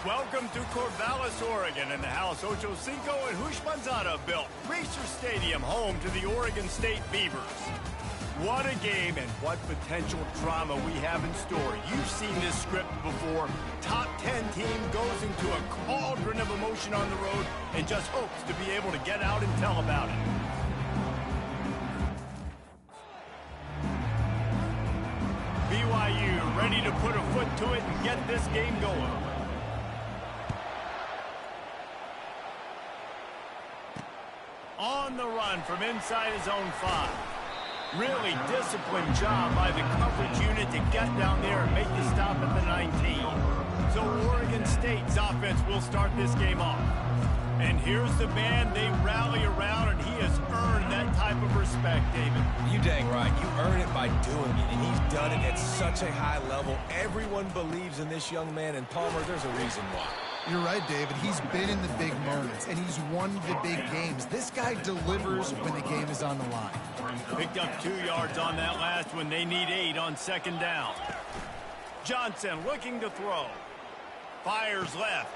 Welcome to Corvallis, Oregon, in the house Ocho Cinco and Hushmanzada built. Reser Stadium, home to the Oregon State Beavers. What a game and what potential drama we have in store. You've seen this script before. Top 10 team goes into a cauldron of emotion on the road and just hopes to be able to get out and tell about it. BYU ready to put a foot to it and get this game going. On the run from inside his own 5. Really disciplined job by the coverage unit to get down there and make the stop at the 19. So Oregon State's offense will start this game off. And here's the man they rally around, and he has earned that type of respect, David. You dang right. You earn it by doing it, and he's done it at such a high level. Everyone believes in this young man, and Palmer, there's a reason why. You're right, David. He's been in the big moments, and he's won the big games. This guy delivers when the game is on the line. Picked up 2 yards on that last one. They need 8 on second down. Johnson looking to throw. Fires left.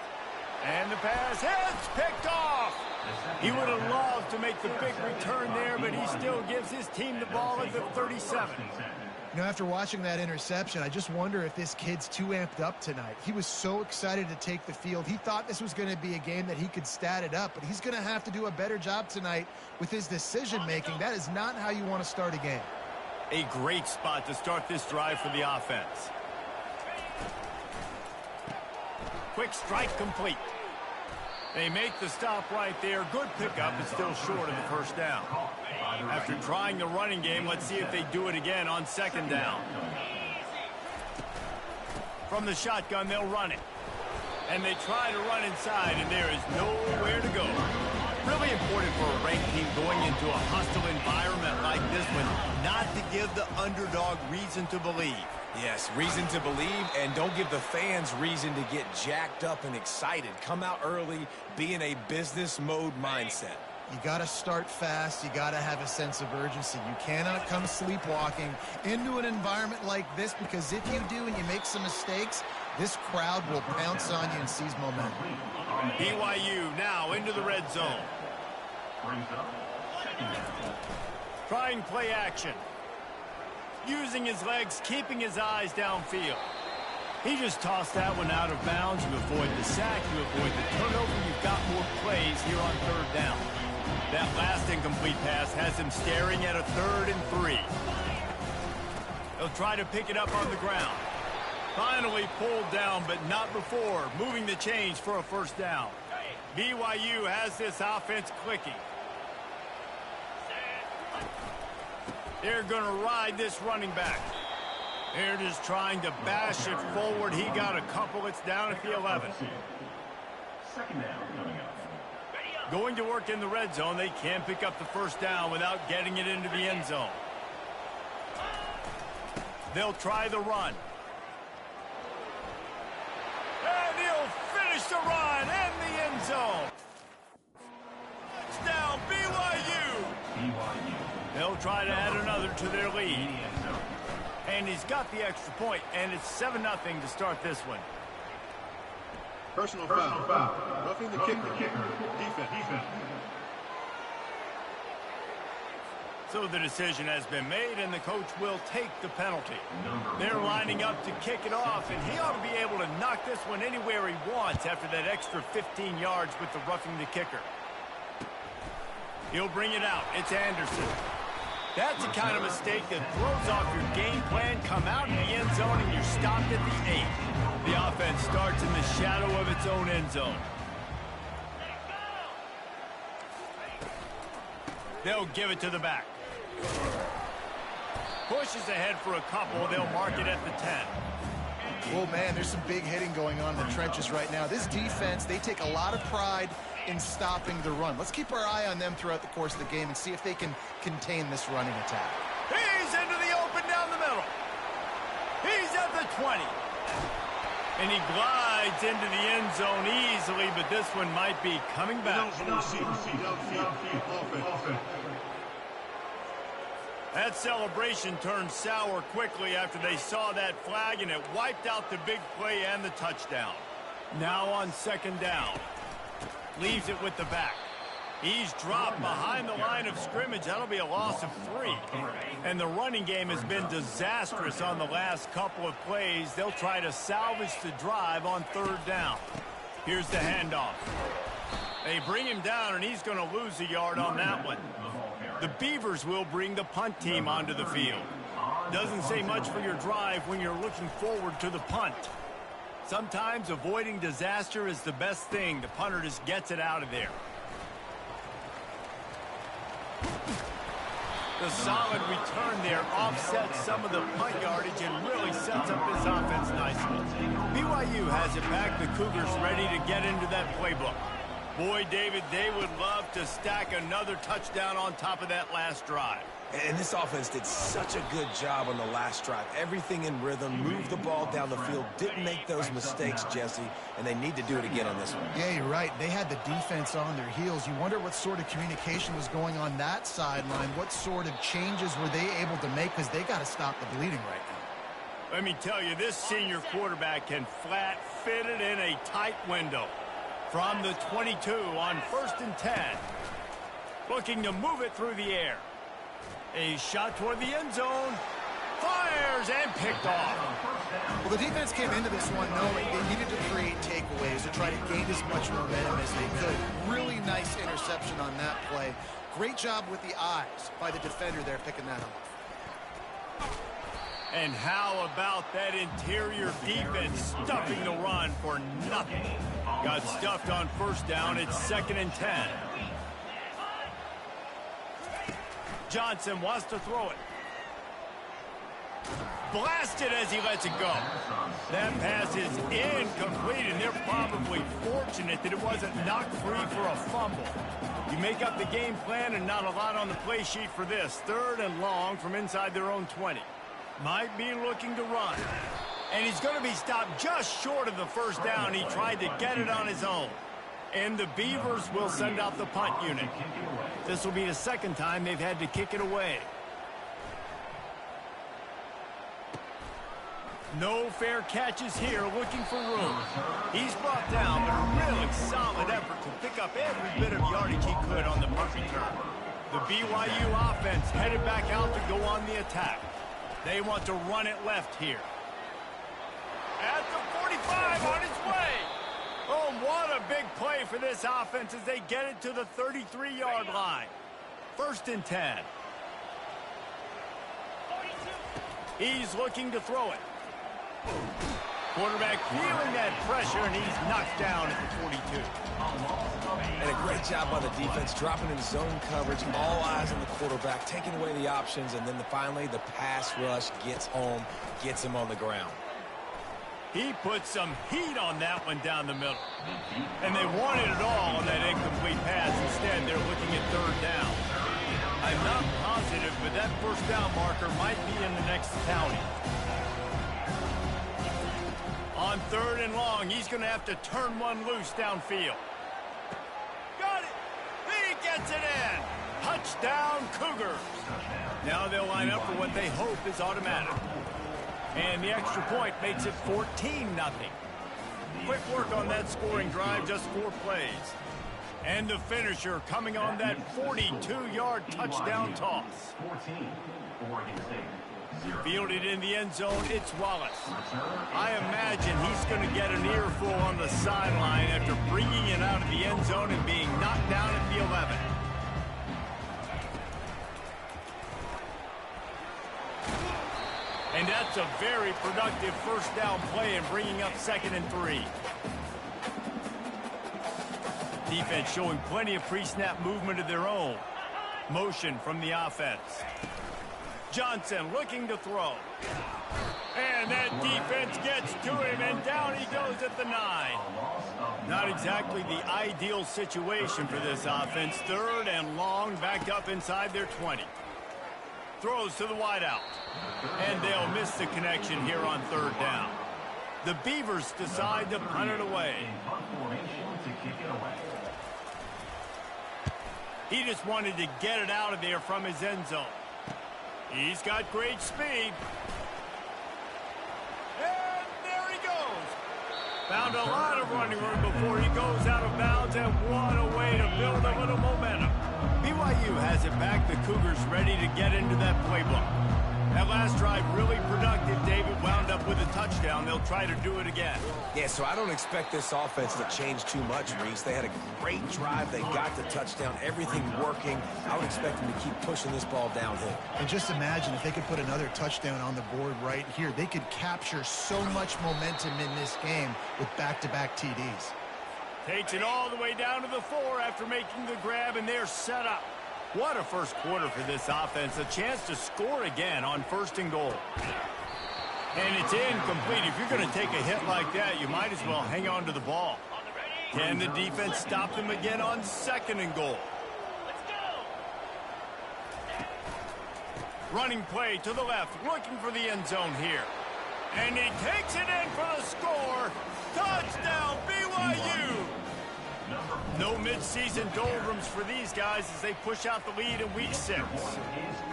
And the pass hits, picked off. He would have loved to make the big return there, but he still gives his team the ball at the 37. You know, after watching that interception, I just wonder if this kid's too amped up tonight. He was so excited to take the field. He thought this was going to be a game that he could stat it up, but he's going to have to do a better job tonight with his decision-making. That is not how you want to start a game. A great spot to start this drive for the offense. Quick strike complete. They make the stop right there. Good pickup, but still short of the first down. After trying the running game, let's see if they do it again on second down. From the shotgun, they'll run it. And they try to run inside, and there is nowhere to go. Really important for a ranked team going into a hostile environment like this one, not to give the underdog reason to believe. Yes, reason to believe, and don't give the fans reason to get jacked up and excited. Come out early, be in a business mode mindset. You got to start fast. You got to have a sense of urgency. You cannot come sleepwalking into an environment like this, because if you do and you make some mistakes, this crowd will pounce on you and seize momentum. BYU now into the red zone. Trying play action. Using his legs, keeping his eyes downfield. He just tossed that one out of bounds. You avoid the sack, you avoid the turnover. You've got more plays here on third down. That last incomplete pass has him staring at a 3rd and 3. He'll try to pick it up on the ground. Finally pulled down, but not before. Moving the chains for a first down. BYU has this offense clicking. They're going to ride this running back. They're just trying to bash it forward. He got a couple. It's down at the 11. Second down coming up. Going to work in the red zone. They can't pick up the first down without getting it into the end zone. They'll try the run. And he'll finish the run in the end zone. Touchdown, BYU. BYU. They'll try to add another to their lead. And he's got the extra point, and it's 7-0 to start this one. Personal foul. Roughing the kicker. Defense. So the decision has been made, and the coach will take the penalty. They're lining up to kick it off, and he ought to be able to knock this one anywhere he wants after that extra 15 yards with the roughing the kicker. He'll bring it out. It's Anderson. That's the kind of mistake that throws off your game plan. Come out in the end zone, and you're stopped at the 8. The offense starts in the shadow of its own end zone. They'll give it to the back. Pushes ahead for a couple. They'll mark it at the 10. Oh, man, there's some big hitting going on in the trenches right now. This defense, they take a lot of pride in stopping the run. Let's keep our eye on them throughout the course of the game and see if they can contain this running attack. He's into the open down the middle. He's at the 20. And he glides into the end zone easily, but this one might be coming back. That celebration turned sour quickly after they saw that flag, and it wiped out the big play and the touchdown. Now on second down. Leaves it with the back. He's dropped behind the line of scrimmage. That'll be a loss of 3. And the running game has been disastrous on the last couple of plays. They'll try to salvage the drive on third down. Here's the handoff. They bring him down, and he's going to lose a yard on that one. The Beavers will bring the punt team onto the field. Doesn't say much for your drive when you're looking forward to the punt. Sometimes avoiding disaster is the best thing. The punter just gets it out of there. The solid return there offsets some of the punt yardage and really sets up this offense nicely. BYU has it back. The Cougars ready to get into that playbook. Boy, David, they would love to stack another touchdown on top of that last drive. And this offense did such a good job on the last drive. Everything in rhythm, moved the ball down the field, didn't make those mistakes, Jesse, and they need to do it again on this one. Yeah, you're right. They had the defense on their heels. You wonder what sort of communication was going on that sideline. What sort of changes were they able to make, because they got to stop the bleeding right now. Let me tell you, this senior quarterback can flat fit it in a tight window. From the 22 on 1st and 10. Looking to move it through the air. A shot toward the end zone. Fires and picked off. Well, the defense came into this one knowing they needed to create takeaways to try to gain as much momentum as they could. Really nice interception on that play. Great job with the eyes by the defender there picking that up. And how about that interior defense stuffing the run for nothing? Got stuffed on first down. It's 2nd and 10. Johnson wants to throw it. Blasted as he lets it go. That pass is incomplete, and they're probably fortunate that it wasn't knocked free for a fumble. You make up the game plan and not a lot on the play sheet for this. 3rd and long from inside their own 20. Might be looking to run. And he's going to be stopped just short of the first down. He tried to get it on his own. And the Beavers will send out the punt unit. This will be the 2nd time they've had to kick it away. No fair catches here, looking for room. He's brought down, but a really solid effort to pick up every bit of yardage he could on the punt return. The BYU offense headed back out to go on the attack. They want to run it left here. At the 45 on its way. Oh, what a big play for this offense as they get it to the 33-yard line. 1st and 10. He's looking to throw it. Quarterback feeling that pressure, and he's knocked down at the 42. And a great job by the defense, dropping in zone coverage, all eyes on the quarterback, taking away the options, and then finally the pass rush gets home, gets him on the ground. He put some heat on that one down the middle. And they wanted it all on that incomplete pass. Instead, they're looking at 3rd down. I'm not positive, but that first down marker might be in the next county. On 3rd and long, he's going to have to turn one loose downfield. Got it! He gets it in! Touchdown, Cougars! Now they'll line up for what they hope is automatic. And the extra point makes it 14-0. Quick work on that scoring drive, just 4 plays. And the finisher coming on that 42-yard touchdown toss. Fielded in the end zone, it's Wallace. I imagine he's going to get an earful on the sideline after bringing it out of the end zone and being knocked down at the 11. And that's a very productive first down play and bringing up 2nd and 3. Defense showing plenty of pre-snap movement of their own. Motion from the offense. Johnson looking to throw. And that defense gets to him, and down he goes at the 9. Not exactly the ideal situation for this offense. 3rd and long, backed up inside their 20. Throws to the wideout. And they'll miss the connection here on 3rd down. The Beavers decide to punt it away. He just wanted to get it out of there from his end zone. He's got great speed. And there he goes. Found a lot of running room before he goes out of bounds, and what a way to build a little momentum. BYU has it back. The Cougars ready to get into that playbook. That last drive really productive. David wound up with a touchdown. They'll try to do it again. Yeah, so I don't expect this offense to change too much, Reese. They had a great drive. They got the touchdown. Everything working. I would expect them to keep pushing this ball downhill. And just imagine if they could put another touchdown on the board right here. They could capture so much momentum in this game with back-to-back TDs. Takes it all the way down to the 4 after making the grab, and they're set up. What a first quarter for this offense. A chance to score again on 1st and goal. And it's incomplete. If you're going to take a hit like that, you might as well hang on to the ball. Can the defense stop them again on 2nd and goal? Running play to the left, looking for the end zone here. And he takes it in for the score. Touchdown, BYU! No midseason doldrums for these guys as they push out the lead in week 6.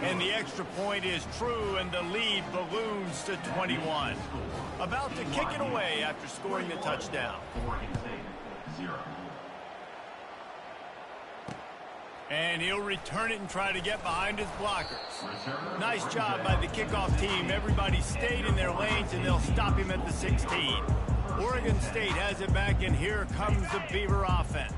And the extra point is true, and the lead balloons to 21. About to kick it away after scoring the touchdown. And he'll return it and try to get behind his blockers. Nice job by the kickoff team. Everybody stayed in their lanes, and they'll stop him at the 16. Oregon State has it back, and here comes the Beaver offense.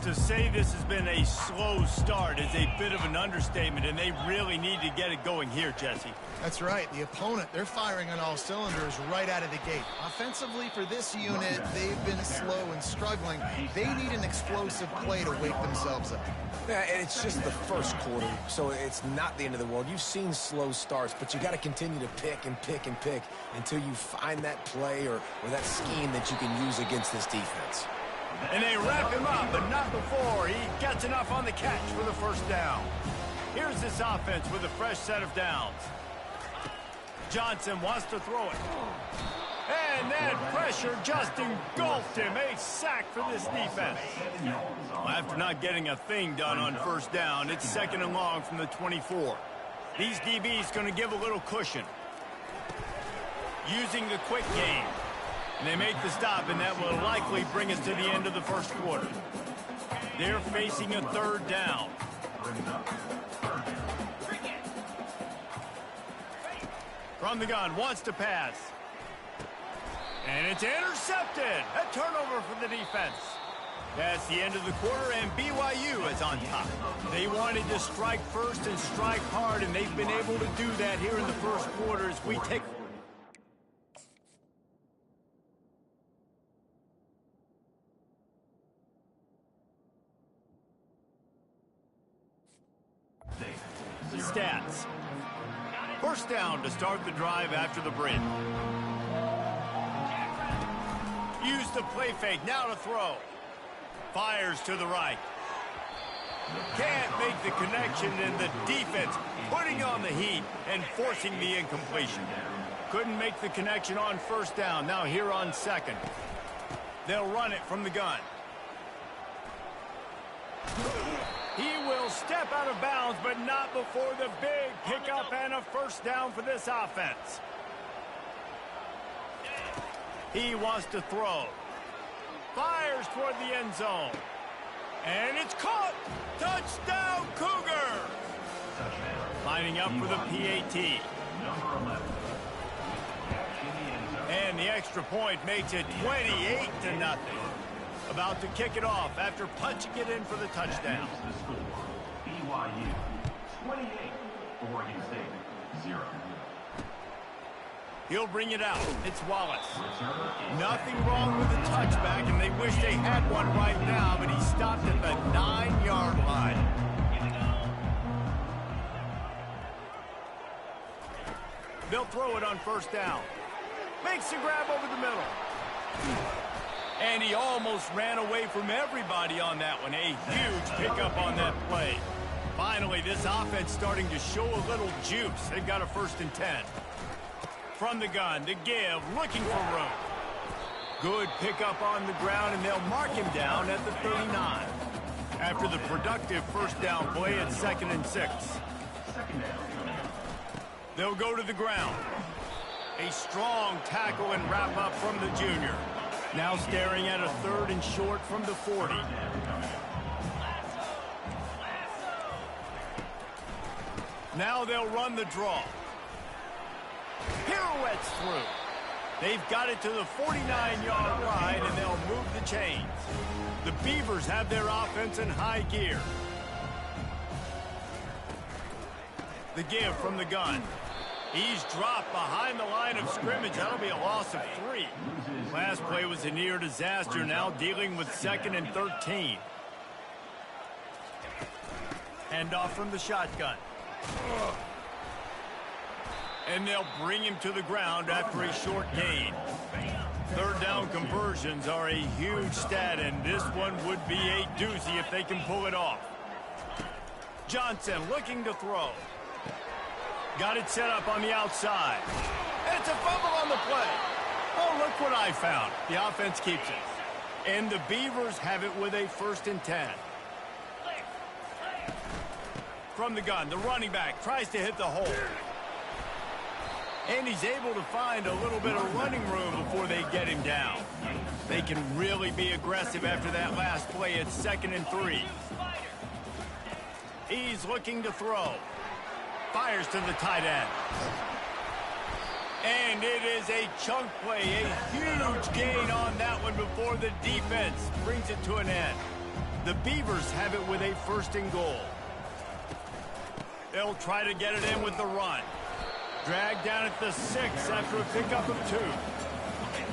To say this has been a slow start is a bit of an understatement, and they really need to get it going here, Jesse. That's right. The opponent, they're firing on all cylinders right out of the gate. Offensively for this unit, they've been slow and struggling. They need an explosive play to wake themselves up. Yeah, and it's just the first quarter, so it's not the end of the world. You've seen slow starts, but you got to continue to pick and pick and pick until you find that play or that scheme that you can use against this defense. And they wrap him up, but not before he gets enough on the catch for the 1st down. Here's this offense with a fresh set of downs. Johnson wants to throw it. And that pressure just engulfed him. A sack for this defense. Well, after not getting a thing done on 1st down, it's 2nd and long from the 24. These DBs going to give a little cushion. Using the quick game. And they make the stop, and that will likely bring us to the end of the 1st quarter. They're facing a 3rd down. From the gun, wants to pass. And it's intercepted. A turnover for the defense. That's the end of the quarter, and BYU is on top. They wanted to strike first and strike hard, and they've been able to do that here in the 1st quarter as we take... Stats. 1st down to start the drive after the bridge. Use the play fake, now to throw. Fires to the right. Can't make the connection, and the defense putting on the heat and forcing the incompletion. Couldn't make the connection on 1st down. Now here on 2nd. They'll run it from the gun. He will step out of bounds, but not before the big pickup and a 1st down for this offense. He wants to throw. Fires toward the end zone. And it's caught. Touchdown, Cougar. Lining up for the PAT. And the extra point makes it 28-0. About to kick it off after punching it in for the touchdown. BYU 28, Oregon State 0. He'll bring it out. It's Wallace. Nothing wrong with the touchback, and they wish they had one right now, but he stopped at the 9-yard line. They'll throw it on 1st down. Makes the grab over the middle. And he almost ran away from everybody on that one. A huge pickup on that play. Finally, this offense starting to show a little juice. They've got a 1st and 10. From the gun, to give, looking for room. Good pickup on the ground, and they'll mark him down at the 39. After the productive 1st down play at 2nd and 6. They'll go to the ground. A strong tackle and wrap up from the junior. Now staring at a 3rd and short from the 40. Now they'll run the draw. Pirouettes through. They've got it to the 49-yard line, and they'll move the chains. The Beavers have their offense in high gear. The give from the gun. He's dropped behind the line of scrimmage. That'll be a loss of 3. Last play was a near disaster, now dealing with 2nd and 13. Handoff from the shotgun. And they'll bring him to the ground after a short gain. 3rd down conversions are a huge stat, and this one would be a doozy if they can pull it off. Johnson looking to throw. Got it set up on the outside. It's a fumble on the play. Oh, look what I found. The offense keeps it. And the Beavers have it with a 1st and 10. From the gun, the running back tries to hit the hole. And he's able to find a little bit of running room before they get him down. They can really be aggressive after that last play. It's 2nd and 3. He's looking to throw. Fires to the tight end. And it is a chunk play, a huge gain on that one before the defense brings it to an end. The Beavers have it with a 1st and goal. They'll try to get it in with the run. Dragged down at the 6 after a pickup of 2.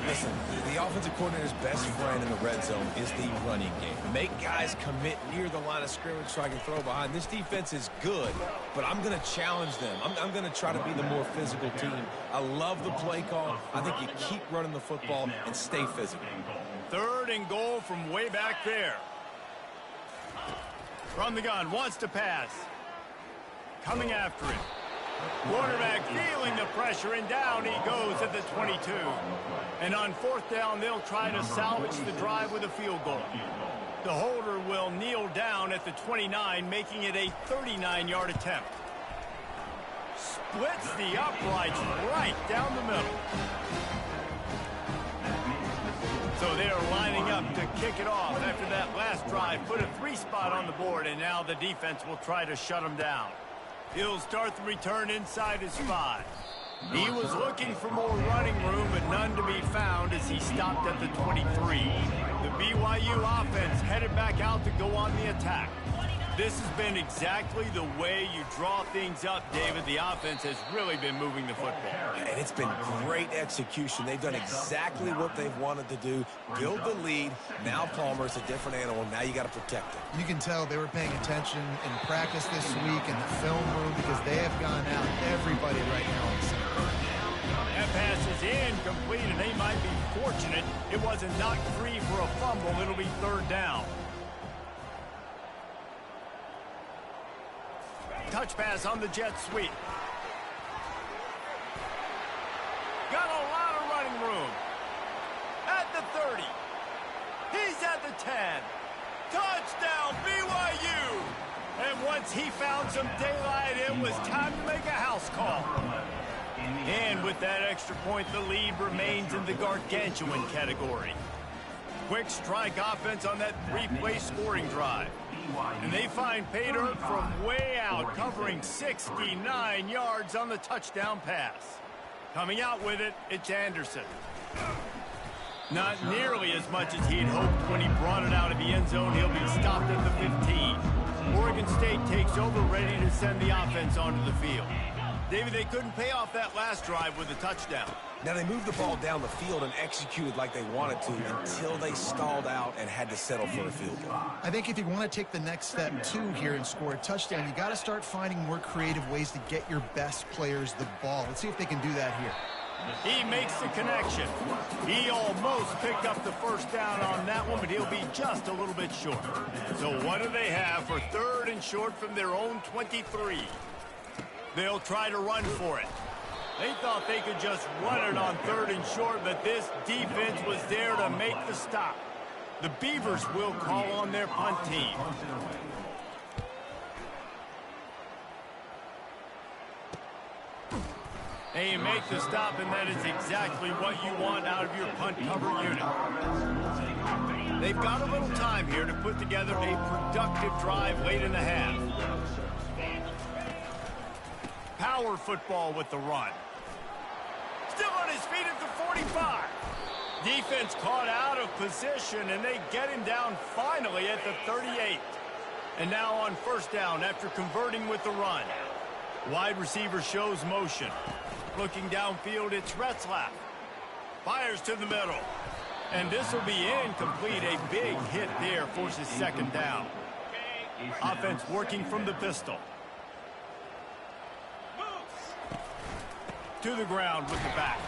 Listen, the offensive coordinator's best friend in the red zone is the running game. Make guys commit near the line of scrimmage so I can throw behind. This defense is good, but I'm going to challenge them. I'm going to try to be the more physical team. I love the play call. I think you keep running the football and stay physical. 3rd and goal from way back there. From the gun, wants to pass. Coming after it. Quarterback feeling the pressure, and down he goes at the 22. And on 4th down, they'll try to salvage the drive with a field goal. The holder will kneel down at the 29, making it a 39-yard attempt. Splits the uprights right down the middle. So they are lining up to kick it off after that last drive. Put a 3 spot on the board, and now the defense will try to shut them down. He'll start the return inside his 5. He was looking for more running room, but none to be found as he stopped at the 23. The BYU offense headed back out to go on the attack. This has been exactly the way you draw things up, David. The offense has really been moving the football. And it's been great execution. They've done exactly what they've wanted to do. Build the lead. Now Palmer's a different animal. Now you got to protect him. You can tell they were paying attention in practice this week in the film room because they have gone out everybody right now on the center. That pass is incomplete, and they might be fortunate it wasn't knocked free for a fumble. It'll be 3rd down. Touch pass on the jet sweep. Got a lot of running room. At the 30. He's at the 10. Touchdown, BYU! And once he found some daylight, it was time to make a house call. And with that extra point, the lead remains in the gargantuan category. Quick strike offense on that 3-play scoring drive. And they find pay dirt from way out, covering 69 yards on the touchdown pass. Coming out with it, it's Anderson. Not nearly as much as he'd hoped when he brought it out of the end zone. He'll be stopped at the 15. Oregon State takes over, ready to send the offense onto the field. David, they couldn't pay off that last drive with a touchdown. Now, they moved the ball down the field and executed like they wanted to until they stalled out and had to settle for a field goal. I think if you want to take the next step, too, here and score a touchdown, you got to start finding more creative ways to get your best players the ball. Let's see if they can do that here. He makes the connection. He almost picked up the 1st down on that one, but he'll be just a little bit short. So what do they have for 3rd and short from their own 23? They'll try to run for it. They thought they could just run it on 3rd and short, but this defense was there to make the stop. The Beavers will call on their punt team. And you make the stop, and that is exactly what you want out of your punt cover unit. They've got a little time here to put together a productive drive late in the half. Power football with the run. Still on his feet at the 45. Defense caught out of position, and they get him down finally at the 38. And now on first down after converting with the run. Wide receiver shows motion. Looking downfield, it's Retzlaff. Fires to the middle. And this will be incomplete. A big hit there forces second down. Offense working from the pistol. To the ground with the back.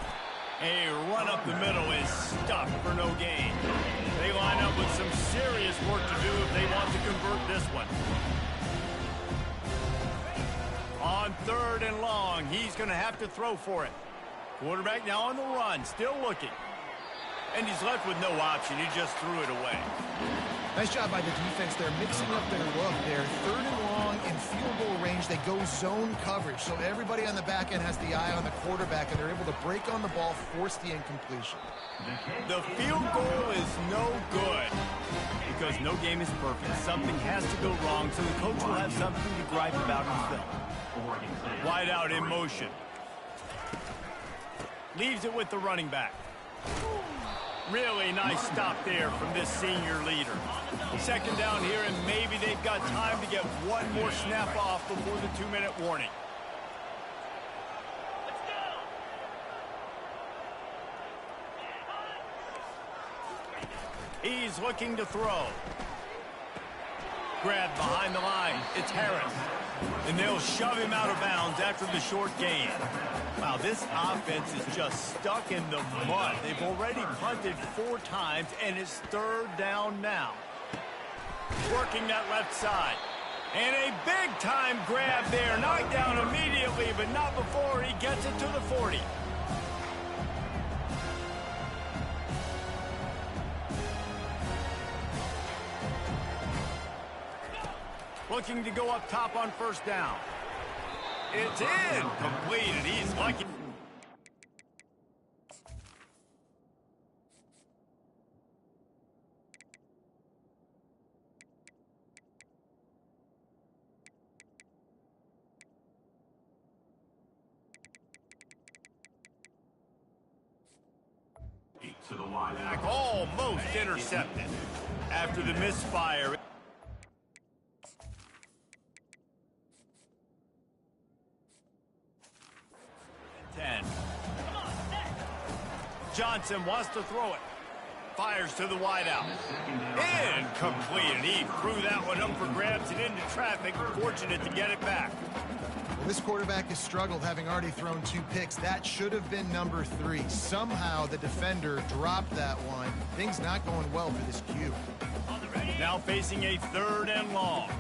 A run up the middle is stuffed for no gain. They line up with some serious work to do if they want to convert this one. On third and long, he's going to have to throw for it. Quarterback now on the run, still looking. And he's left with no option. He just threw it away. Nice job by the defense. They're mixing up their look. They're third and long in field goal range. They go zone coverage. So everybody on the back end has the eye on the quarterback, and they're able to break on the ball, force the incompletion. The field goal is no good because no game is perfect. Something has to go wrong, so the coach will have something to gripe about in film. Wide out in motion. Leaves it with the running back. Really nice stop there from this senior leader. Second down here, and maybe they've got time to get one more snap off before the 2-minute warning. He's looking to throw. Grabbed behind the line. It's Harris. And they'll shove him out of bounds after the short gain. Wow, this offense is just stuck in the mud. They've already punted 4 times, and it's third down now. Working that left side. And a big-time grab there. Knocked down immediately, but not before he gets it to the 40. Looking to go up top on first down. It's incomplete, and he's lucky. To the wide Back almost intercepted after the misfire. 10. Johnson wants to throw it. Fires to the wideout. Incomplete, and he threw that one up for grabs and into traffic. Fortunate to get it back. Well, this quarterback has struggled, having already thrown 2 picks. That should have been number 3. Somehow the defender dropped that one. Things not going well for this Q. Now facing a third and long.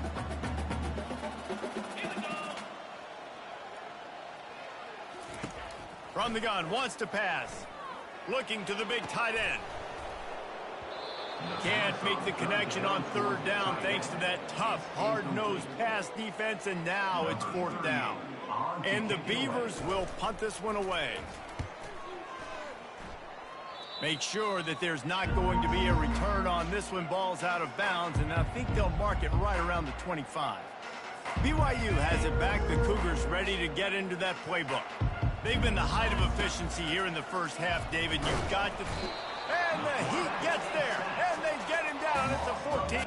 From the gun, wants to pass. Looking to the big tight end. Can't make the connection on third down thanks to that tough, hard-nosed pass defense, and now it's fourth down. And the Beavers will punt this one away. Make sure that there's not going to be a return on this one. Ball's out of bounds, and I think they'll mark it right around the 25. BYU has it back. The Cougars ready to get into that playbook. They've been the height of efficiency here in the first half, David. You've got to... And the Heat gets there, and they get him down at the 14.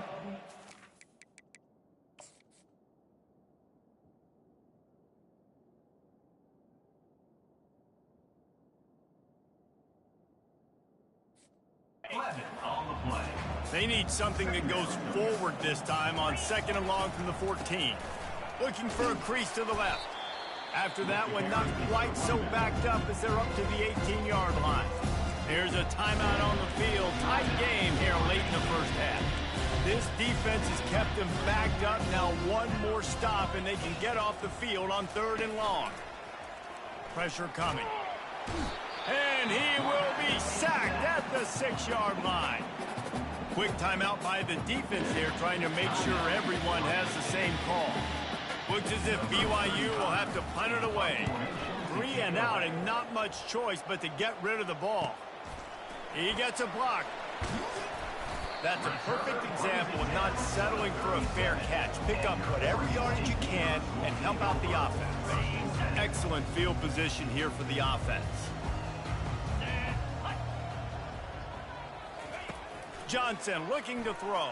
on the play. They need something that goes forward this time on second and long from the 14. Looking for a crease to the left. After that one, not quite so backed up as they're up to the 18-yard line. Here's a timeout on the field. Tight game here late in the first half. This defense has kept them backed up. Now one more stop, and they can get off the field on third and long. Pressure coming. And he will be sacked at the 6-yard line. Quick timeout by the defense here, trying to make sure everyone has the same call. Looks as if BYU will have to punt it away. 3 and out and not much choice but to get rid of the ball. He gets a block. That's a perfect example of not settling for a fair catch. Pick up whatever yardage you can and help out the offense. Excellent field position here for the offense. Johnson looking to throw.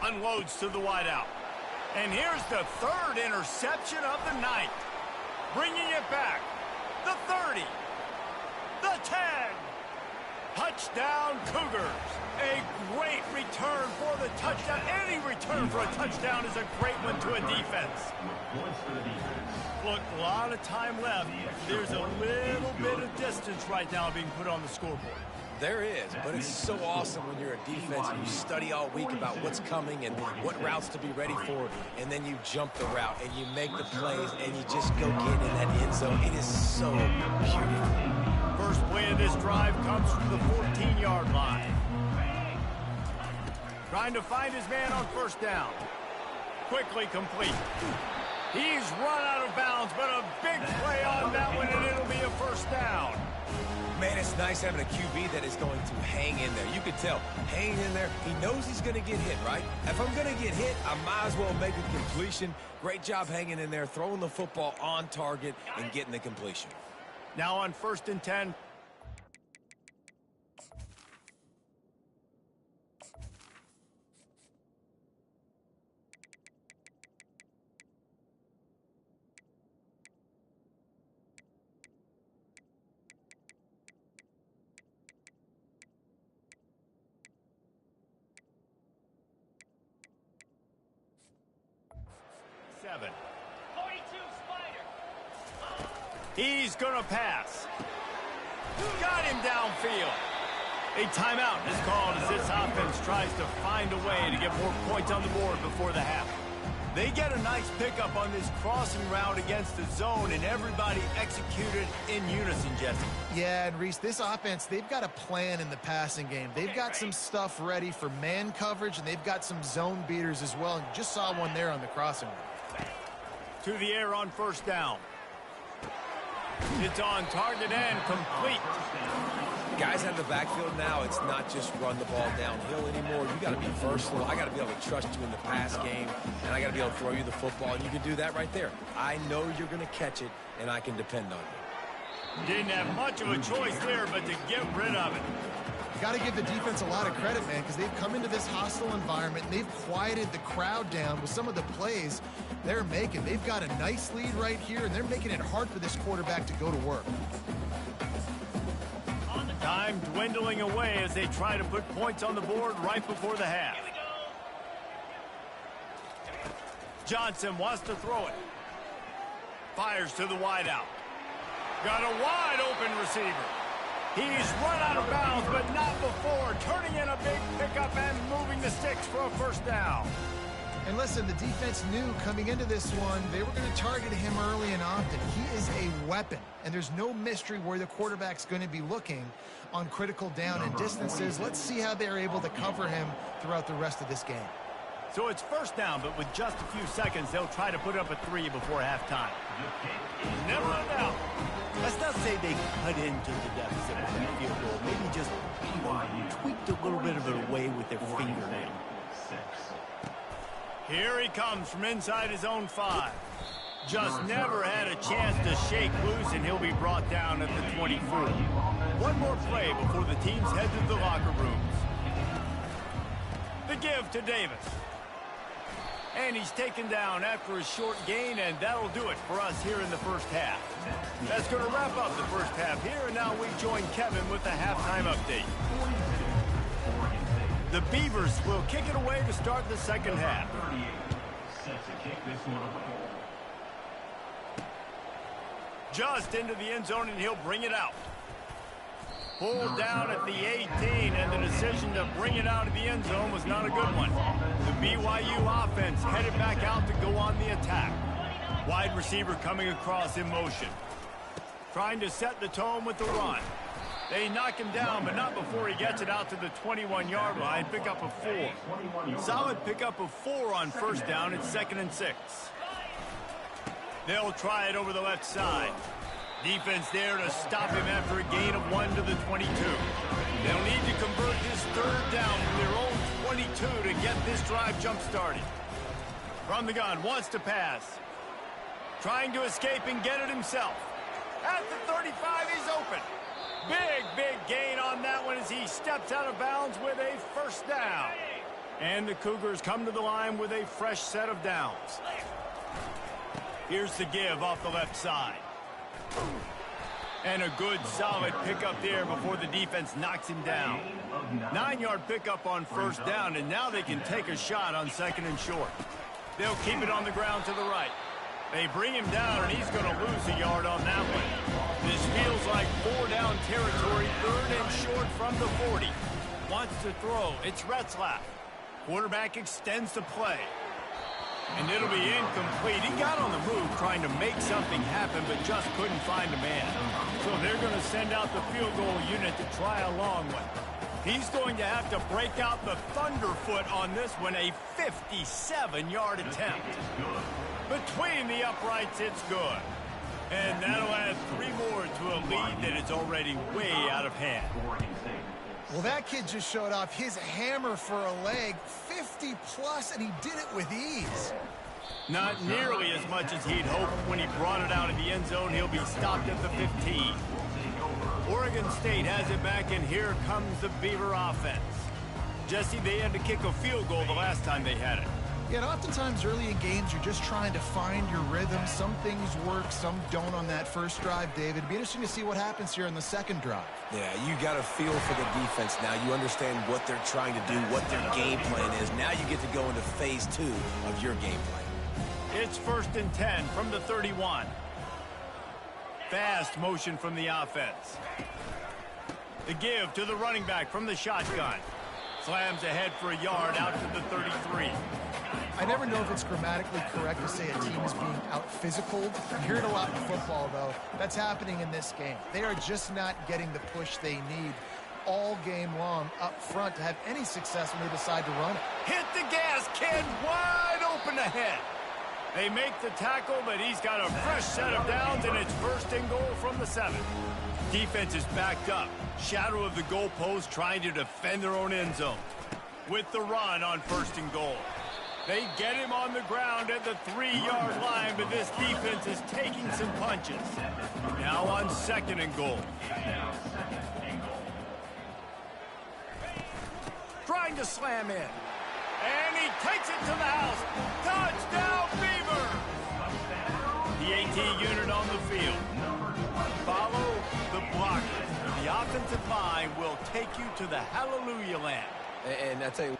Unloads to the wideout. And here's the 3rd interception of the night. Bringing it back. The 30. The 10. Touchdown Cougars. A great return for the touchdown. Any return for a touchdown is a great one to a defense. Look, a lot of time left. There's a little bit of distance right now being put on the scoreboard. There is, but it's so awesome when you're a defense and you study all week about what's coming and what routes to be ready for, and then you jump the route and you make the plays and you just go get in that end zone. It is so beautiful. First play of this drive comes from the 14-yard line. Trying to find his man on first down. Quickly complete. He's run out of bounds, but a big play on that one, and it'll be a first down. Man, it's nice having a QB that is going to hang in there. You can tell, hanging in there, he knows he's going to get hit, right? If I'm going to get hit, I might as well make a completion. Great job hanging in there, throwing the football on target and getting the completion. Now on 1st and 10. He's going to pass. Got him downfield. A timeout is called as this offense tries to find a way to get more points on the board before the half. They get a nice pickup on this crossing route against the zone, and everybody executed in unison, Jesse. Yeah, and Reese, this offense, they've got a plan in the passing game. They've got some stuff ready for man coverage, and they've got some zone beaters as well. And just saw one there on the crossing route. To the air on first down. It's on target and complete. Guys out of the backfield now, it's not just run the ball downhill anymore. You got to be versatile. I got to be able to trust you in the pass game, and I got to be able to throw you the football, and you can do that right there. I know you're going to catch it, and I can depend on you. Didn't have much of a choice there, but to get rid of it. Got to give the defense a lot of credit, man, because they've come into this hostile environment, and they've quieted the crowd down with some of the plays they're making. They've got a nice lead right here, and they're making it hard for this quarterback to go to work. Time dwindling away as they try to put points on the board right before the half. Johnson wants to throw it. Fires to the wideout. Got a wide open receiver. He's run out of bounds, but not before. Turning in a big pickup and moving the sticks for a first down. And listen, the defense knew coming into this one, they were going to target him early and often. He is a weapon, and there's no mystery where the quarterback's going to be looking on critical down and distances. Let's see how they're able to cover him throughout the rest of this game. So it's first down, but with just a few seconds, they'll try to put up a 3 before halftime. Never a doubt. Let's not say they cut into the deficit with that field goal. Maybe just tweaked a little bit of it away with their fingernail. Here he comes from inside his own 5. Just never had a chance to shake loose, and he'll be brought down at the 24. One more play before the teams head to the locker rooms. The give to Davis. And he's taken down after a short gain, and that'll do it for us here in the first half. That's going to wrap up the first half here, and now we join Kevin with the halftime update. The Beavers will kick it away to start the second half. Just into the end zone, and he'll bring it out. Pulled down at the 18, and the decision to bring it out of the end zone was not a good one. The BYU offense headed back out to go on the attack. Wide receiver coming across in motion. Trying to set the tone with the run. They knock him down, but not before he gets it out to the 21-yard line. Pick up a 4. Solid pickup of 4 on first down. It's 2nd and 6. They'll try it over the left side. Defense there to stop him after a gain of 1 to the 22. They'll need to convert this third down from their own 22 to get this drive jump-started. From the gun, wants to pass. Trying to escape and get it himself. At the 35, he's open. Big gain on that one as he steps out of bounds with a first down. And the Cougars come to the line with a fresh set of downs. Here's the give off the left side. And a good solid pickup there before the defense knocks him down. 9-yard pickup on first down, and now they can take a shot on second and short. They'll keep it on the ground to the right. They bring him down, and he's going to lose a yard on that one. This feels like 4-down territory, third and short from the 40. Wants to throw. It's Retzlaff. Quarterback extends the play. And it'll be incomplete. He got on the move trying to make something happen, but just couldn't find a man. So they're going to send out the field goal unit to try a long one. He's going to have to break out the thunderfoot on this one, a 57-yard attempt. Between the uprights, it's good. And that'll add 3 more to a lead that is already way out of hand. Well, that kid just showed off his hammer for a leg, 50-plus, and he did it with ease. Not nearly as much as he'd hoped. When he brought it out of the end zone, he'll be stopped at the 15. Oregon State has it back, and here comes the Beaver offense. Jesse, they had to kick a field goal the last time they had it. Yeah, and oftentimes early in games, you're just trying to find your rhythm. Some things work, some don't on that first drive, David. It'd be interesting to see what happens here in the second drive. Yeah, you got a feel for the defense now. You understand what they're trying to do, what their game plan is. Now you get to go into phase 2 of your game plan. It's 1st and 10 from the 31. Fast motion from the offense. The give to the running back from the shotgun. Slams ahead for a yard out to the 33. I never know if it's grammatically correct to say a team is being out-physicaled. You hear it a lot in football, though. That's happening in this game. They are just not getting the push they need all game long up front to have any success when they decide to run it. Hit the gas, kid. Wide open ahead. They make the tackle, but he's got a fresh set of downs, and it's 1st and goal from the 7. Defense is backed up. Shadow of the goalpost trying to defend their own end zone. With the run on 1st and goal. They get him on the ground at the 3-yard line, but this defense is taking some punches. Now on 2nd and goal. Trying to slam in. And he takes it to the house. Touchdown, Beaver! The AT unit on the field. Follow the blockers. The offensive line will take you to the hallelujah land. And I tell you,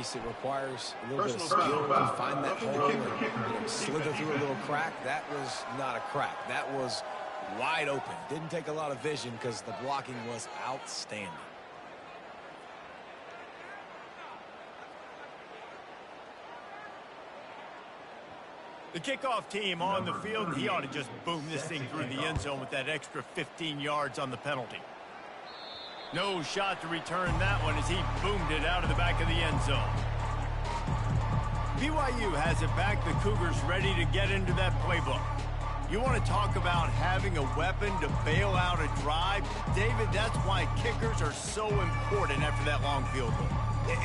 pace. It requires a little bit of Personal skill foul. to find that Roughing the hole kicker. and slither through a little crack. That was not a crack. That was wide open. Didn't take a lot of vision because the blocking was outstanding. The kickoff team on the field, he ought to just boom this thing through the end zone with that extra 15 yards on the penalty. No shot to return that one as he boomed it out of the back of the end zone. BYU has it back. The Cougars ready to get into that playbook. You want to talk about having a weapon to bail out a drive? David, that's why kickers are so important after that long field goal.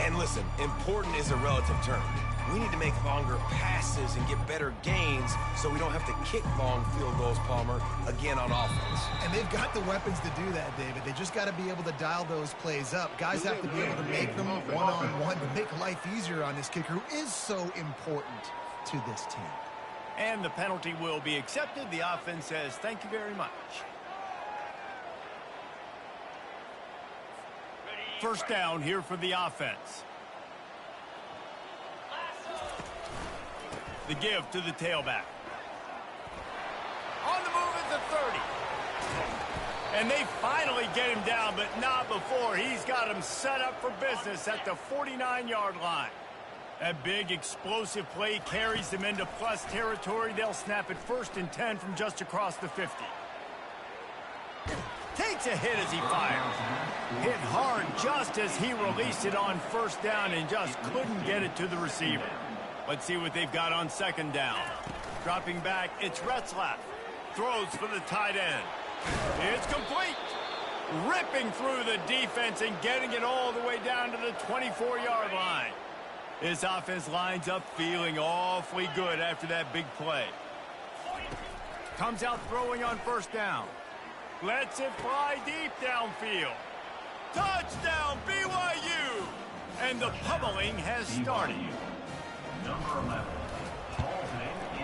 And listen, important is a relative term. We need to make longer passes and get better gains so we don't have to kick long field goals, Palmer, again on offense. And they've got the weapons to do that, David. They just got to be able to dial those plays up. Guys have to be able to make them one-on-one to make life easier on this kicker who is so important to this team. And the penalty will be accepted. The offense says, thank you very much. First down here for the offense. The give to the tailback. On the move at the 30. And they finally get him down, but not before. He's got him set up for business at the 49-yard line. That big explosive play carries them into plus territory. They'll snap it 1st and 10 from just across the 50. Takes a hit as he fires. Hit hard just as he released it on 1st down and just couldn't get it to the receiver. Let's see what they've got on 2nd down. Dropping back, it's Retzlaff. Throws for the tight end. It's complete. Ripping through the defense and getting it all the way down to the 24-yard line. This offense lines up feeling awfully good after that big play. Comes out throwing on 1st down. Lets it fly deep downfield. Touchdown, BYU! And the pummeling has started. Number 11.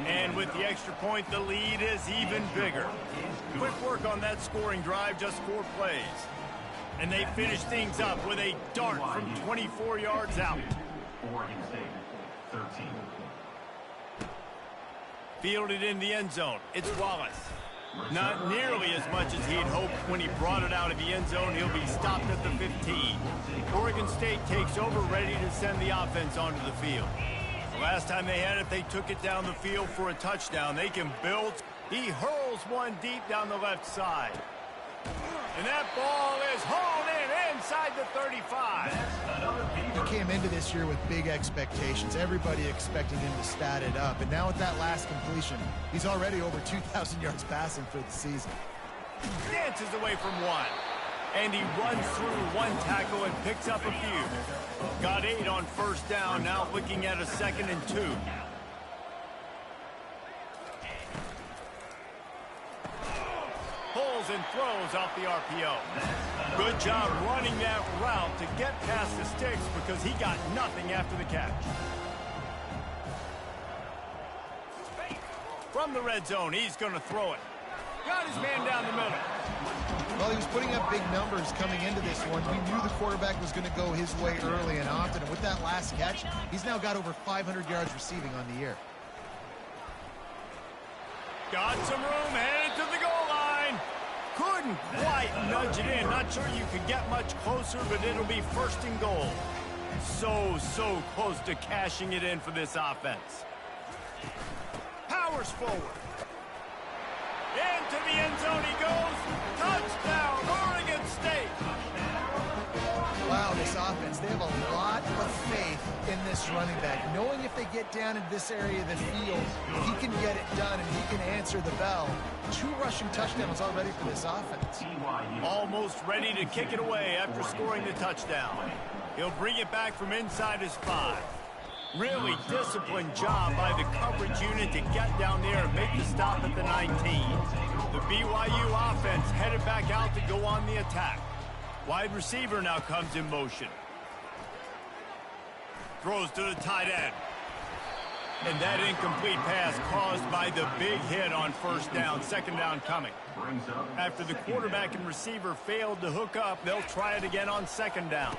And with the extra point, the lead is even bigger. Quick work on that scoring drive, just 4 plays. And they finish things up with a dart from 24 yards out. Oregon State, 13. Fielded in the end zone. It's Wallace. Not nearly as much as he'd hoped when he brought it out of the end zone. He'll be stopped at the 15. Oregon State takes over, ready to send the offense onto the field. The last time they had it, they took it down the field for a touchdown. They can build. He hurls one deep down the left side. And that ball is hauled in inside the 35. He came into this year with big expectations. Everybody expecting him to stat it up. And now with that last completion, he's already over 2,000 yards passing for the season. Dances away from one. And he runs through one tackle and picks up a few. Got 8 on 1st down, now looking at a 2nd and 2. Pulls and throws off the RPO. Good job running that route to get past the sticks because he got nothing after the catch. From the red zone, he's going to throw it. Got his man down the middle. Well, he was putting up big numbers coming into this one. We knew the quarterback was going to go his way early and often. And with that last catch, he's now got over 500 yards receiving on the year. Got some room, headed to the goal line. Couldn't quite nudge it in. Not sure you could get much closer, but it'll be 1st and goal. So close to cashing it in for this offense. Powers forward. Into the end zone he goes. Touchdown, Oregon State. Wow, this offense, they have a lot of faith in this running back. Knowing if they get down in this area of the field, he can get it done and he can answer the bell. 2 rushing touchdowns already for this offense. Almost ready to kick it away after scoring the touchdown. He'll bring it back from inside his 5. Really disciplined job by the coverage unit to get down there and make the stop at the 19. The BYU offense headed back out to go on the attack. Wide receiver now comes in motion. Throws to the tight end. And that incomplete pass caused by the big hit on 1st down, 2nd down coming. After the quarterback and receiver failed to hook up, they'll try it again on 2nd down.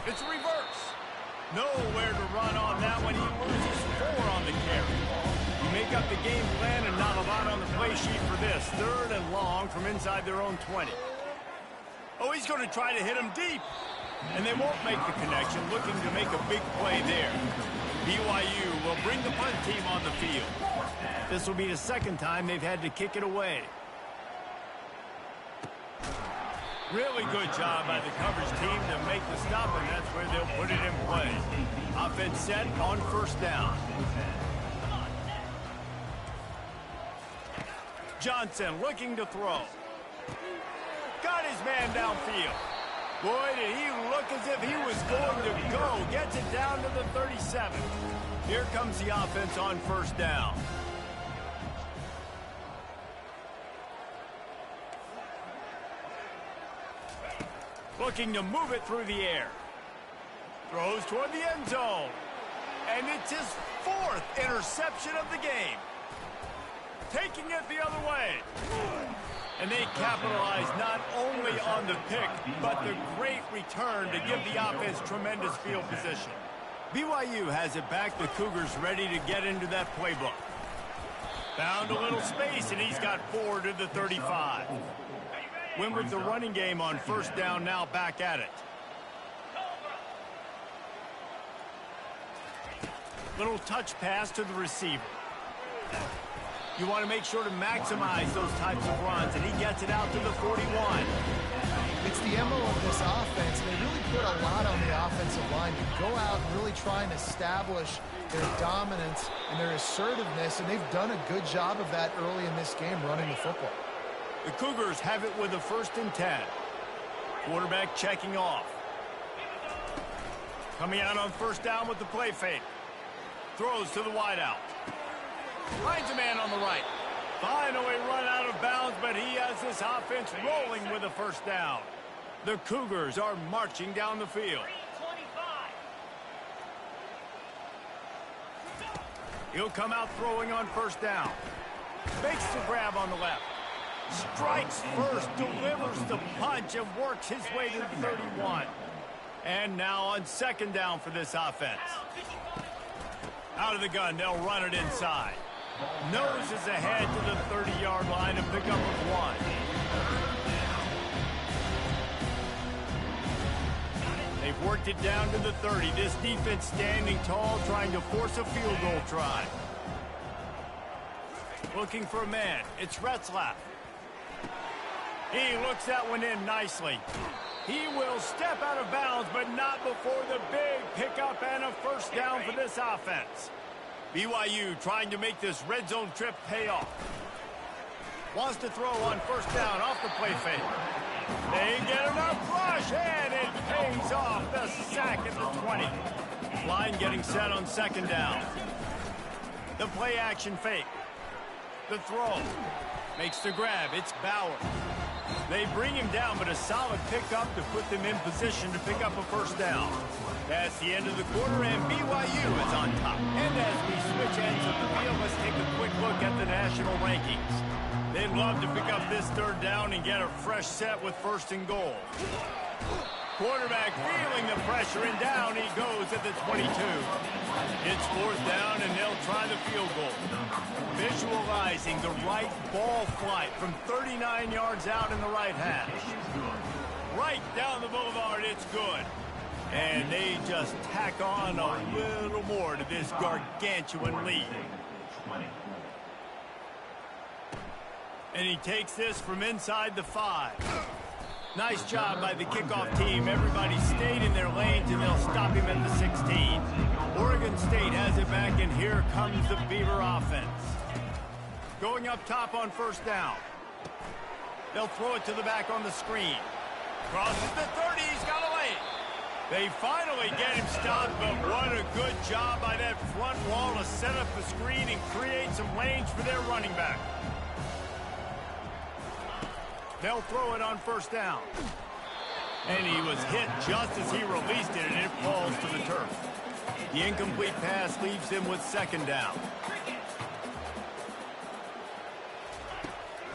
It's a reverse. Nowhere to run on that one. He loses 4 on the carry. You make up the game plan and not a lot on the play sheet for this. 3rd and long from inside their own 20. Oh, he's going to try to hit him deep. And they won't make the connection, looking to make a big play there. BYU will bring the punt team on the field. This will be the 2nd time they've had to kick it away. Really good job by the coverage team to make the stop, and that's where they'll put it in play. Offense set on 1st down. Johnson looking to throw. Got his man downfield. Boy, did he look as if he was going to go. Gets it down to the 37. Here comes the offense on 1st down. Looking to move it through the air. Throws toward the end zone. And it's his 4th interception of the game. Taking it the other way. And they capitalize not only on the pick, but the great return to give the offense tremendous field position. BYU has it back. The Cougars ready to get into that playbook. Found a little space, and he's got 4 to the 35. Win with the running game on 1st down, now back at it. Little touch pass to the receiver. You want to make sure to maximize those types of runs, and he gets it out to the 41. It's the MO of this offense. They really put a lot on the offensive line to go out and really try and establish their dominance and their assertiveness, and they've done a good job of that early in this game running the football. The Cougars have it with a 1st and 10. Quarterback checking off. Coming out on 1st down with the play fake. Throws to the wideout. Finds a man on the right. Finally run out of bounds, but he has this offense rolling with a 1st down. The Cougars are marching down the field. He'll come out throwing on 1st down. Makes the grab on the left. Strikes first, delivers the punch, and works his way to the 31. And now on 2nd down for this offense. Out of the gun, they'll run it inside. Noses ahead to the 30-yard line and pick up with 1. They've worked it down to the 30. This defense standing tall, trying to force a field goal try. Looking for a man. It's Retzlaff. He looks that one in nicely. He will step out of bounds, but not before the big pickup and a 1st down for this offense. BYU trying to make this red zone trip pay off. Wants to throw on 1st down off the play fake. They get enough rush, and it pays off. The sack at the 20. Line getting set on 2nd down. The play action fake. The throw. Makes the grab. It's Bauer. They bring him down, but a solid pickup to put them in position to pick up a 1st down. That's the end of the quarter, and BYU is on top. And as we switch ends of the field, let's take a quick look at the national rankings. They'd love to pick up this 3rd down and get a fresh set with 1st and goal. Quarterback feeling the pressure, and down he goes at the 22. It's 4th down, and they'll try the field goal. Visualizing the right ball flight from 39 yards out in the right hash. Right down the boulevard, it's good. And they just tack on a little more to this gargantuan lead. And he takes this from inside the 5. Nice job by the kickoff team. Everybody stayed in their lanes, and they'll stop him at the 16. Oregon State has it back, and here comes the Beaver offense. Going up top on 1st down. They'll throw it to the back on the screen. Crosses the 30. He's got a lane. They finally get him stopped, but what a good job by that front wall to set up the screen and create some lanes for their running back. They'll throw it on 1st down. And he was hit just as he released it, and it falls to the turf. The incomplete pass leaves them with 2nd down.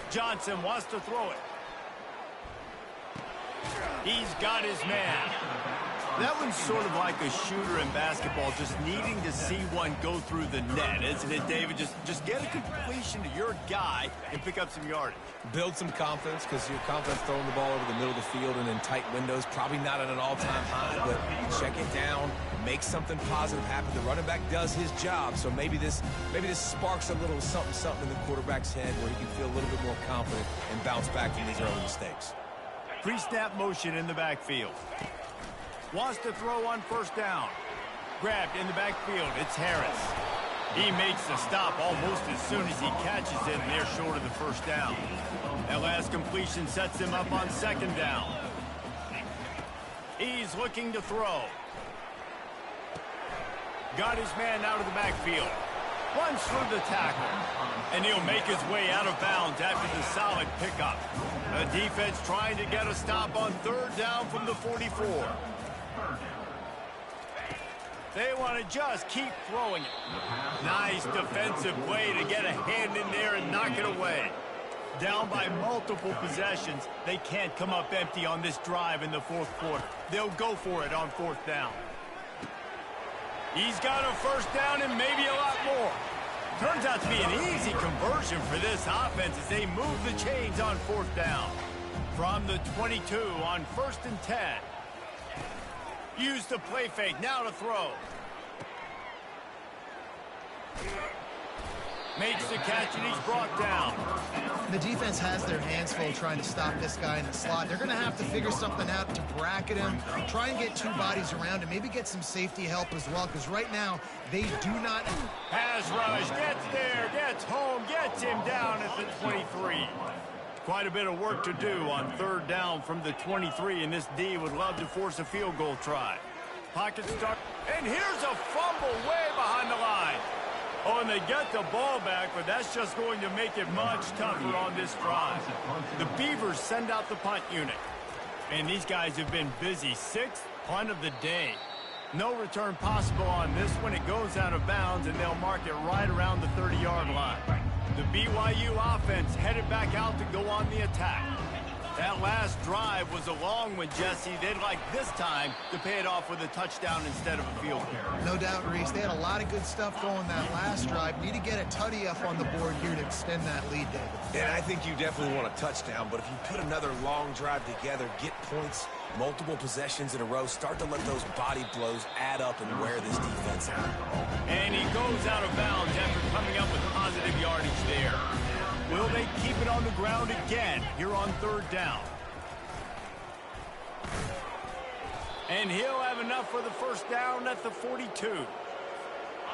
Johnson wants to throw it. He's got his man. That one's sort of like a shooter in basketball, just needing to see one go through the net, isn't it, David? Just get a completion to your guy and pick up some yardage. Build some confidence, because your confidence throwing the ball over the middle of the field and in tight windows, probably not at an all-time high, but check it down, make something positive happen. The running back does his job, so maybe this sparks a little something in the quarterback's head where he can feel a little bit more confident and bounce back from these early mistakes. Pre-snap motion in the backfield. Wants to throw on first down. Grabbed in the backfield. It's Harris. He makes the stop almost as soon as he catches it, and they're short of the first down. That last completion sets him up on second down. He's looking to throw. Got his man out of the backfield. Runs through the tackle. And he'll make his way out of bounds after the solid pickup. The defense trying to get a stop on third down from the 44. They want to just keep throwing it. Nice defensive play to get a hand in there and knock it away. Down by multiple possessions, they can't come up empty on this drive in the fourth quarter. They'll go for it on fourth down. He's got a first down and maybe a lot more. Turns out to be an easy conversion for this offense as they move the chains on fourth down. From the 22 on 1st and 10. Use the play fake, now to throw. Makes the catch and he's brought down. The defense has their hands full trying to stop this guy in the slot. They're going to have to figure something out to bracket him, try and get two bodies around him, maybe get some safety help as well, because right now they do not. Pass rush, gets there, gets home, gets him down at the 23. Quite a bit of work to do on third down from the 23, and this D would love to force a field goal try. Pocket start, and here's a fumble way behind the line. Oh, and they get the ball back, but that's just going to make it much tougher on this drive. The Beavers send out the punt unit. And these guys have been busy. 6th punt of the day. No return possible on this one. It goes out of bounds, and they'll mark it right around the 30-yard line. The BYU offense headed back out to go on the attack. That last drive was a long one, Jesse. They'd like this time to pay it off with a touchdown instead of a field goal. No doubt, Reese. They had a lot of good stuff going that last drive. Need to get a tutty up on the board here to extend that lead, David. And I think you definitely want a touchdown, but if you put another long drive together, get points, multiple possessions in a row, start to let those body blows add up and wear this defense out. And he goes out of bounds after coming up with positive yardage there. Will they keep it on the ground again here on third down? And he'll have enough for the first down at the 42.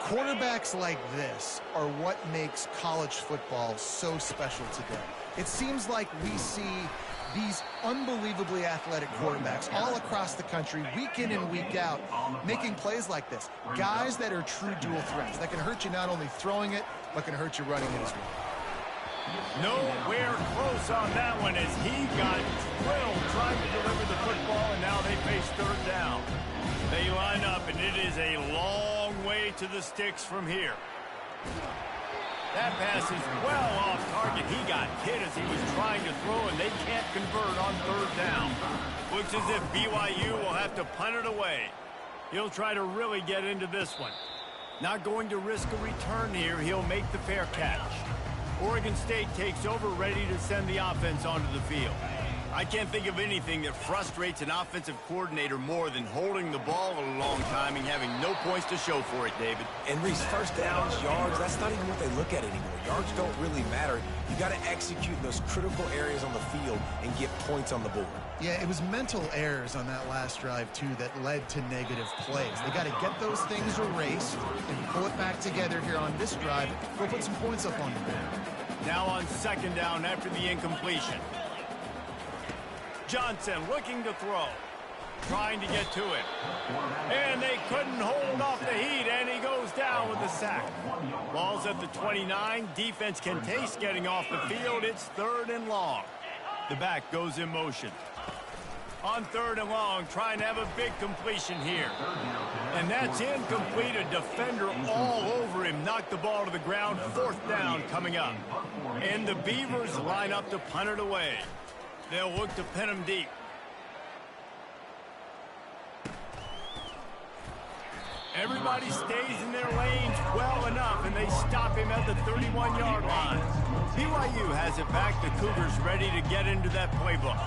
Quarterbacks like this are what makes college football so special today. It seems like we see these unbelievably athletic quarterbacks all across the country, week in and week out, making plays like this. Guys that are true dual threats, that can hurt you not only throwing it, but can hurt you running it as well. Nowhere close on that one as he got drilled trying to deliver the football, and now they face third down. They line up, and it is a long way to the sticks from here. That pass is well off target. He got hit as he was trying to throw, and they can't convert on third down. Looks as if BYU will have to punt it away. He'll try to really get into this one. Not going to risk a return here. He'll make the fair catch. Oregon State takes over, ready to send the offense onto the field. I can't think of anything that frustrates an offensive coordinator more than holding the ball a long time and having no points to show for it, David. And Reese, first downs, yards, that's not even what they look at anymore. Yards don't really matter. You got to execute in those critical areas on the field and get points on the board. Yeah, it was mental errors on that last drive, too, that led to negative plays. They got to get those things erased and pull it back together here on this drive. Go put some points up on the board. Now on second down after the incompletion. Johnson looking to throw. Trying to get to it. And they couldn't hold off the heat, and he goes down with the sack. Ball's at the 29. Defense can taste getting off the field. It's third and long. The back goes in motion. On third and long, trying to have a big completion here. And that's incomplete. A defender all over him. Knocked the ball to the ground. Fourth down coming up. And the Beavers line up to punt it away. They'll look to pin him deep. Everybody stays in their lanes well enough, and they stop him at the 31-yard line. BYU has it back. The Cougars ready to get into that playbook.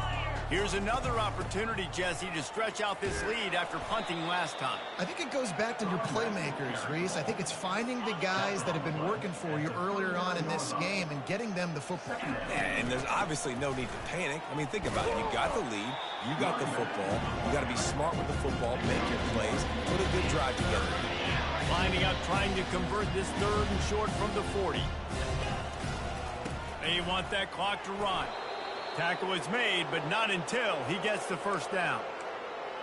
Here's another opportunity, Jesse, to stretch out this lead after punting last time. I think it goes back to your playmakers, Reese. I think it's finding the guys that have been working for you earlier on in this game and getting them the football. Yeah, and there's obviously no need to panic. I mean, think about it. You got the lead. You got the football. You got to be smart with the football, make your plays, put a good drive together. Lining up, trying to convert this 3rd and short from the 40. They want that clock to run. Tackle is made, but not until he gets the first down.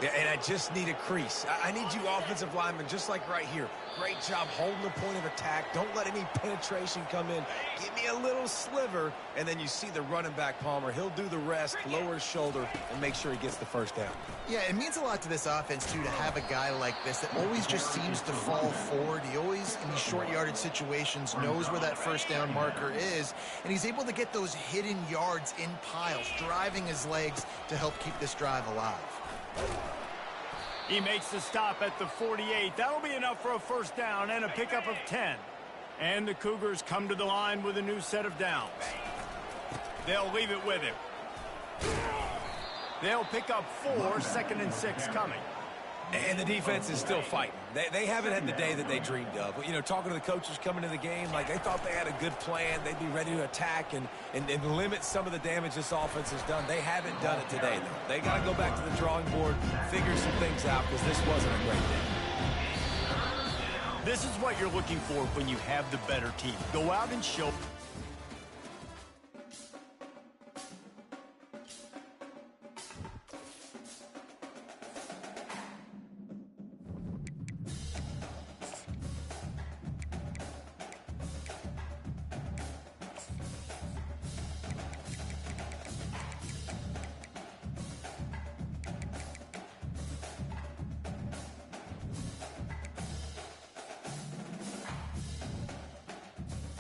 Yeah, and I just need a crease. I need you offensive linemen, just like right here. Great job holding the point of attack. Don't let any penetration come in. Give me a little sliver, and then you see the running back, Palmer. He'll do the rest, lower his shoulder, and make sure he gets the first down. Yeah, it means a lot to this offense, too, to have a guy like this that always just seems to fall forward. He always, in these short yardage situations, knows where that first down marker is, and he's able to get those hidden yards in piles, driving his legs to help keep this drive alive. He makes the stop at the 48. That'll be enough for a first down and a pickup of 10. And the Cougars come to the line with a new set of downs. They'll leave it with him. They'll pick up 4, 2nd and 6 coming. And the defense is still fighting. They haven't had the day that they dreamed of. You know, talking to the coaches coming to the game, like they thought they had a good plan. They'd be ready to attack and limit some of the damage this offense has done. They haven't done it today, though. They got to go back to the drawing board, figure some things out, because this wasn't a great day. This is what you're looking for when you have the better team. Go out and show